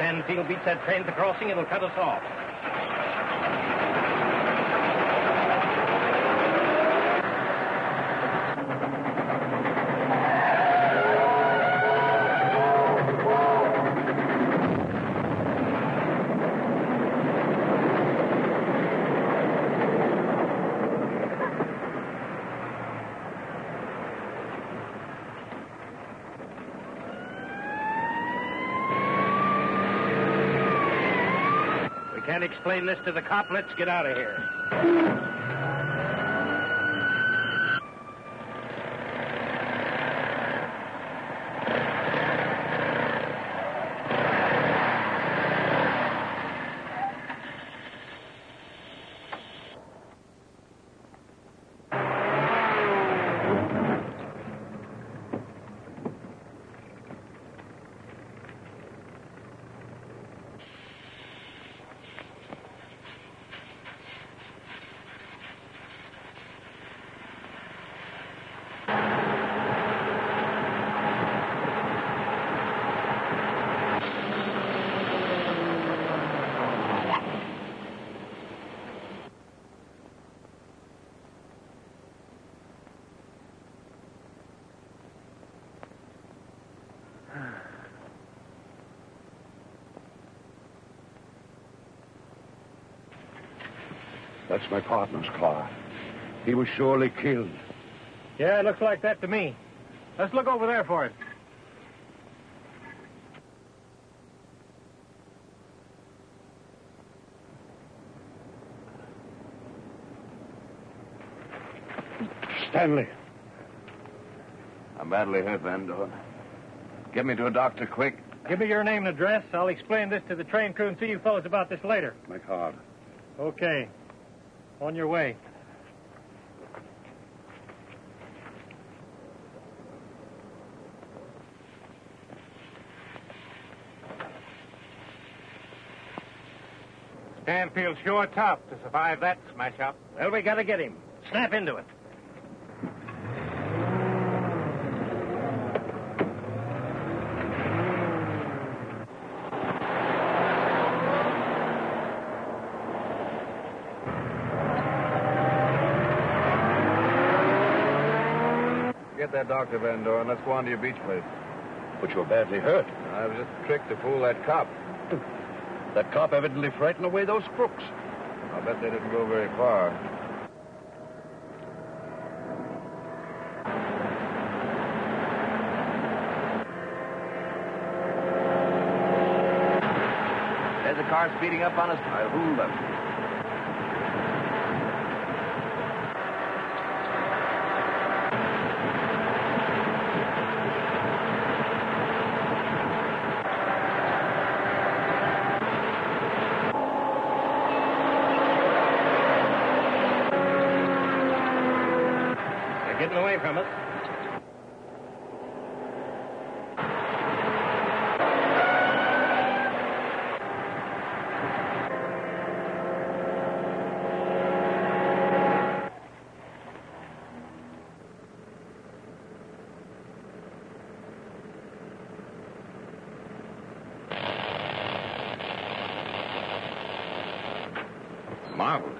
Stanfield beats that train at the crossing, it'll cut us off. Can't explain this to the cop. Let's get out of here. That's my partner's car. He was surely killed. Yeah, it looks like that to me. Let's look over there for it. Stanley. I'm badly hurt, Van Dorn. Get me to a doctor, quick. Give me your name and address. I'll explain this to the train crew and see you fellows about this later. My card. Okay. On your way. Stanfield's sure tough to survive that smash-up. Well, we gotta get him. Snap into it. Get that doctor, Van Dorn. Let's go on to your beach place. But you're badly hurt. I was just tricked to fool that cop. That cop evidently frightened away those crooks. I'll bet they didn't go very far. There's a car speeding up on us. I'll hold left. Getting away from us. Marvelous.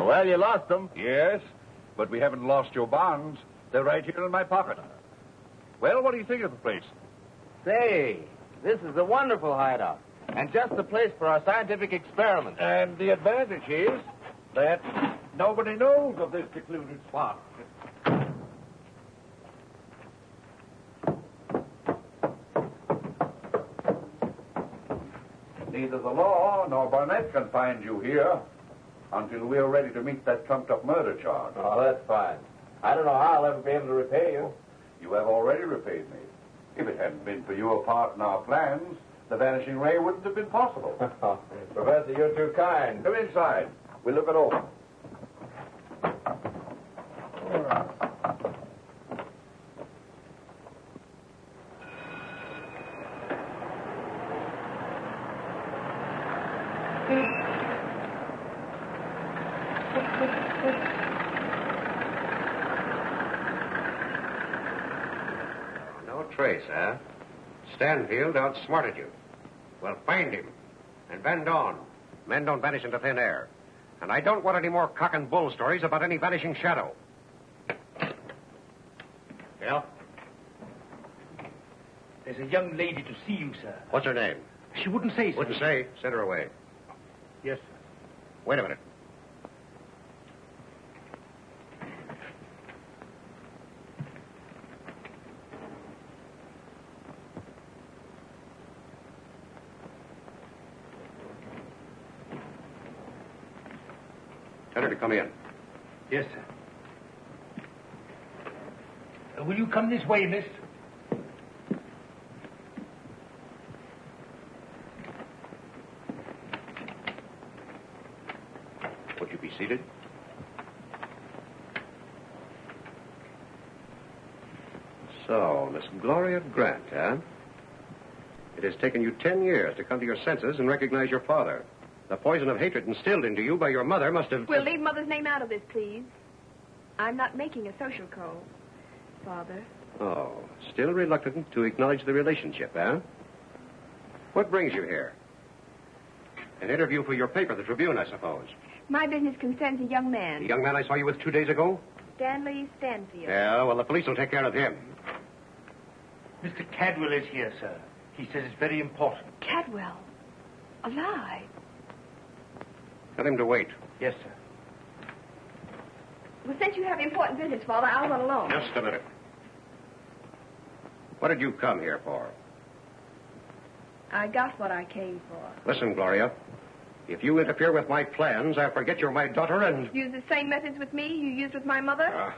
Well, you lost them. Yes, but we haven't lost your bonds. They're right here in my pocket. Well, what do you think of the place? Say, this is a wonderful hideout. And just the place for our scientific experiments. And the advantage is that nobody knows of this secluded spot. Neither the law nor Barnett can find you here until we're ready to meet that trumped-up murder charge. Oh, that's fine. I don't know how I'll ever be able to repay you. You have already repaid me. If it hadn't been for your part in our plans, the vanishing ray wouldn't have been possible. Professor, you're too kind. Come inside. We'll look it over. trace, huh? Stanfield outsmarted you. Well, find him. And bend on. Men don't vanish into thin air. And I don't want any more cock and bull stories about any vanishing shadow. Yeah? There's a young lady to see you, sir. What's her name? She wouldn't say, sir. Wouldn't say. Send her away. Yes, sir. Wait a minute. Tell her to come in. Yes, sir. Will you come this way, miss? Would you be seated? So, Miss Gloria Grant, huh? It has taken you 10 years to come to your senses and recognize your father. The poison of hatred instilled into you by your mother must have... We'll leave Mother's name out of this, please. I'm not making a social call, Father. Oh, still reluctant to acknowledge the relationship, huh? What brings you here? An interview for your paper, the Tribune, I suppose. My business concerns a young man. The young man I saw you with 2 days ago? Stanley Stanfield. Yeah, well, the police will take care of him. Mr. Cadwell is here, sir. He says it's very important. Cadwell? Alive? Tell him to wait. Yes, sir. Well, since you have important business, Father, I'll run along. Just a minute. What did you come here for? I got what I came for. Listen, Gloria. If you interfere with my plans, I'll forget you're my daughter and... Use the same methods with me you used with my mother?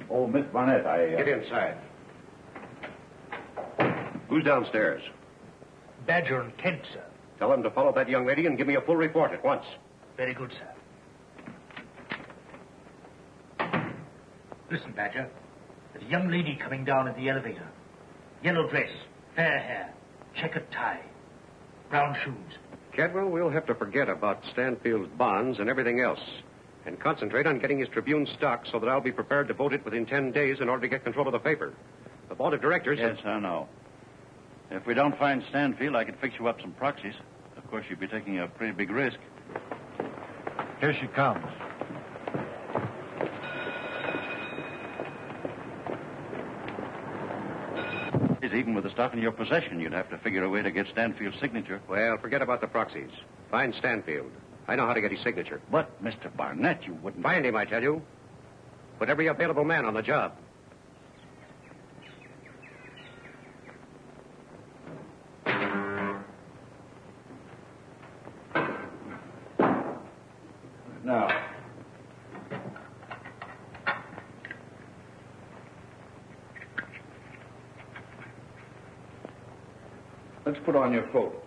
Oh, Miss Barnett, Get inside. Who's downstairs? Badger and Kent, sir. Tell them to follow that young lady and give me a full report at once. Very good, sir. Listen, Badger. There's a young lady coming down at the elevator. Yellow dress, fair hair, checkered tie, brown shoes. Cadwell, we'll have to forget about Stanfield's bonds and everything else and concentrate on getting his Tribune stock so that I'll be prepared to vote it within 10 days in order to get control of the paper. The board of directors... Yes, I know. If we don't find Stanfield, I could fix you up some proxies. Of course, you'd be taking a pretty big risk. Here she comes. Even with the stock in your possession, you'd have to figure a way to get Stanfield's signature. Well, forget about the proxies. Find Stanfield. I know how to get his signature. But, Mr. Barnett, you wouldn't... Find him, I tell you. Put every available man on the job. Now, let's put on your coat.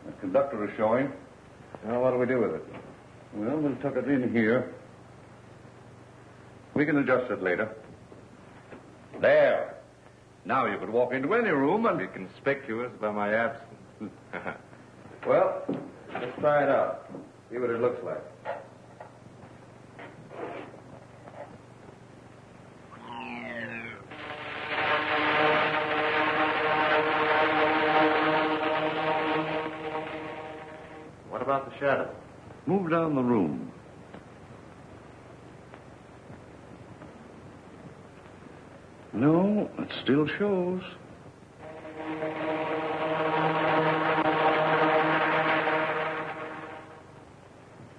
The conductor is showing. Now, what do we do with it? Well, we'll tuck it in here. We can adjust it later. There. Now you could walk into any room and... Be conspicuous by my absence. Well, let's try it out. See what it looks like. What about the shadow? Move down the room. No, it still shows.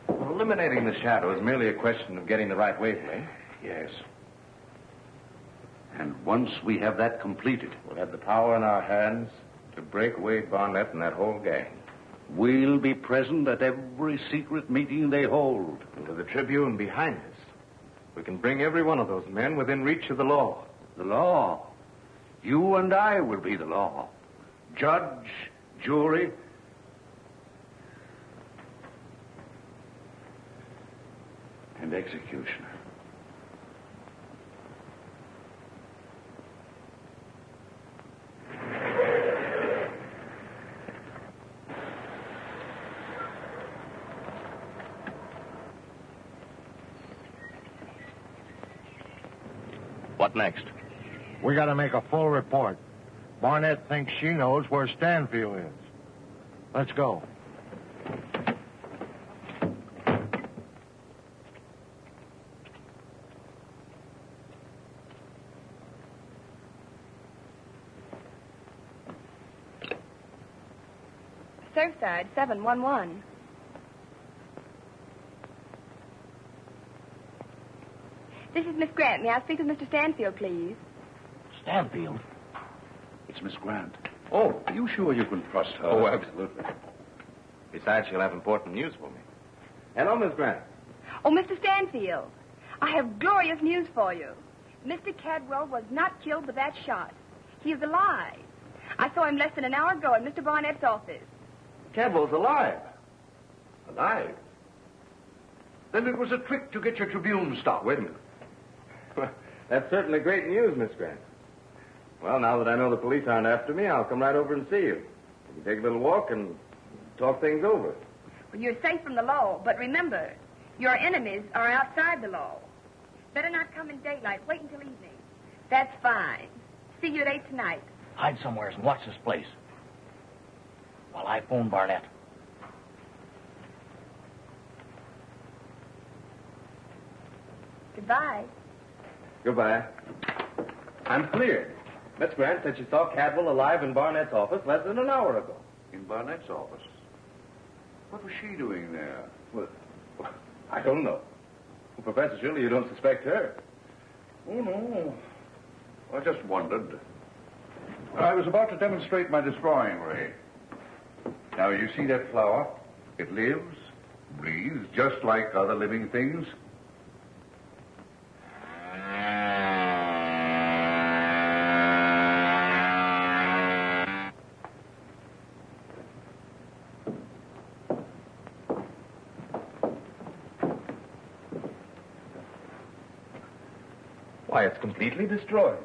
Well, eliminating the shadow is merely a question of getting the right wavelength. Yes. And once we have that completed, We'll have the power in our hands to break Wade Barnett and that whole gang. we'll be present at every secret meeting they hold. And with the Tribune behind us, we can bring every one of those men within reach of the law. The law. You and I will be the law. Judge, jury, and executioner. What next? We got to make a full report. Barnett thinks she knows where Stanfield is. Let's go. Surfside 711. This is Miss Grant. May I speak with Mr. Stanfield, please? Stanfield? It's Miss Grant. Oh, Are you sure you can trust her? oh, absolutely. Besides, she'll have important news for me. Hello, Miss Grant. Oh, Mr. Stanfield, I have glorious news for you. Mr. Cadwell was not killed with that shot. He is alive. I saw him less than an hour ago in Mr. Barnett's office. Cadwell's alive. Alive? Then it was a trick to get your Tribune stopped. Wait a minute. Well, that's certainly great news, Miss Grant. Well, now that I know the police aren't after me, I'll come right over and see you. We can take a little walk and talk things over. Well, you're safe from the law, but remember, your enemies are outside the law. Better not come in daylight. Wait until evening. That's fine. See you at 8 tonight. Hide somewhere and watch this place. While I phone Barnett. Goodbye. Goodbye. I'm cleared. Miss Grant said she saw Cadwell alive in Barnett's office less than an hour ago. In Barnett's office? What was she doing there? Well, I don't know. Well, Professor, surely you don't suspect her. Oh, no. I just wondered. I was about to demonstrate my destroying ray. Now, you see that flower? It lives, breathes, just like other living things. Why, it's completely destroyed.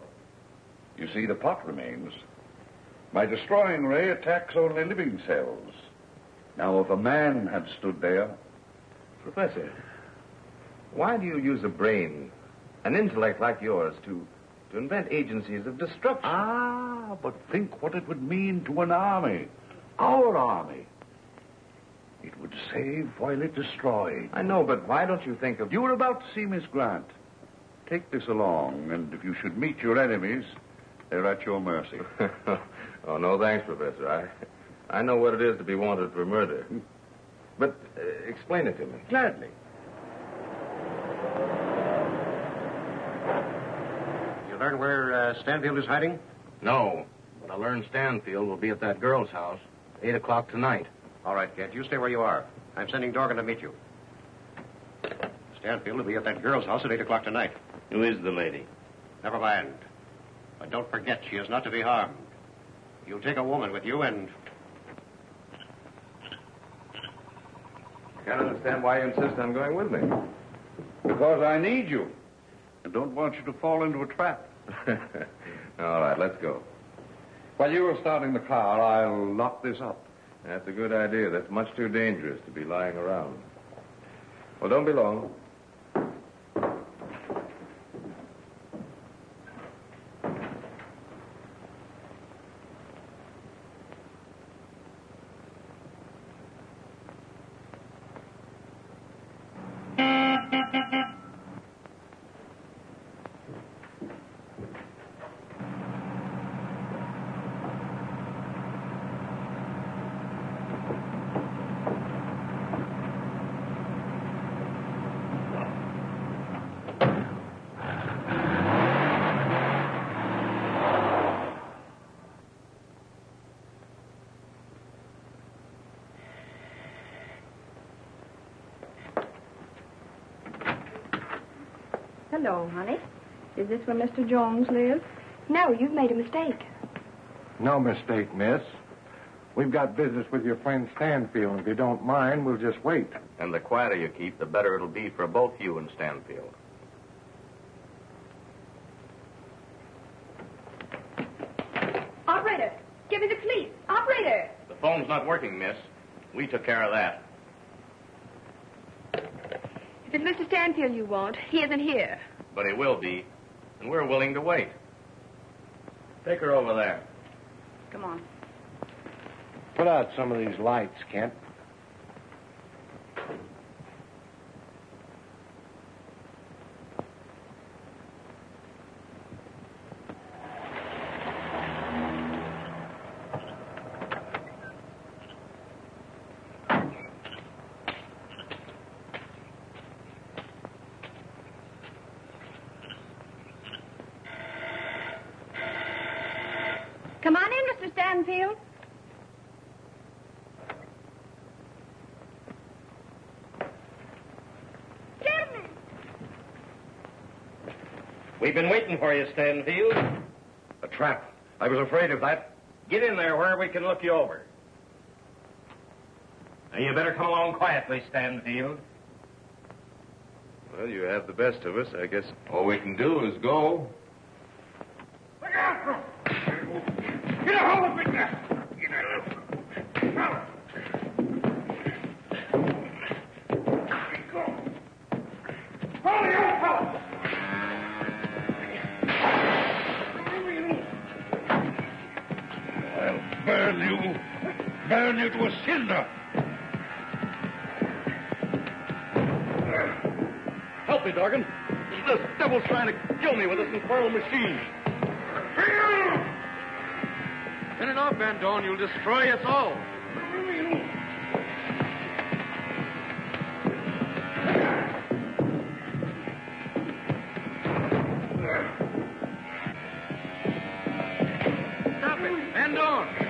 You see, the pot remains. My destroying ray attacks only living cells. Now, if a man had stood there... Professor, why do you use a brain, an intellect like yours, to invent agencies of destruction? Ah, but think what it would mean to an army. Our army. It would save while it destroyed. I know, but why don't you think of... You were about to see Miss Grant. Take this along, and if you should meet your enemies, they're at your mercy. Oh, no, thanks, Professor. I know what it is to be wanted for murder. But explain it to me. Gladly. You learn where Stanfield is hiding? No, but I learned Stanfield will be at that girl's house 8 o'clock tonight. All right, Kent. You stay where you are. I'm sending Dorgan to meet you. Stanfield will be at that girl's house at 8 o'clock tonight. Who is the lady? Never mind. But don't forget, she is not to be harmed. You'll take a woman with you and... Can't understand why you insist on going with me. Because I need you. I don't want you to fall into a trap. All right, let's go. While you are starting the car, I'll lock this up. That's a good idea. That's much too dangerous to be lying around. Well, don't be long. Hello, honey. Is this where Mr. Jones lives? No, you've made a mistake. No mistake, miss. We've got business with your friend Stanfield. If you don't mind, we'll just wait. And the quieter you keep, the better it'll be for both you and Stanfield. Operator, give me the police. Operator! The phone's not working, miss. We took care of that. If it's Mr. Stanfield you want, he isn't here. But he will be. And we're willing to wait. Take her over there. Come on. Put out some of these lights, Kent. Come on in, Mr. Stanfield. Get me. We've been waiting for you, Stanfield. A trap. I was afraid of that. Get in there where we can look you over. Now, you better come along quietly, Stanfield. Well, you have the best of us, I guess. All we can do is go. Look out! Get a hold of me now! Follow the old fellow! I'll burn you to a cinder. Help me, Dorgan. This devil's trying to kill me with this infernal machine. Turn it off, Van Dorn. You'll destroy us all. Stop it, Van Dorn.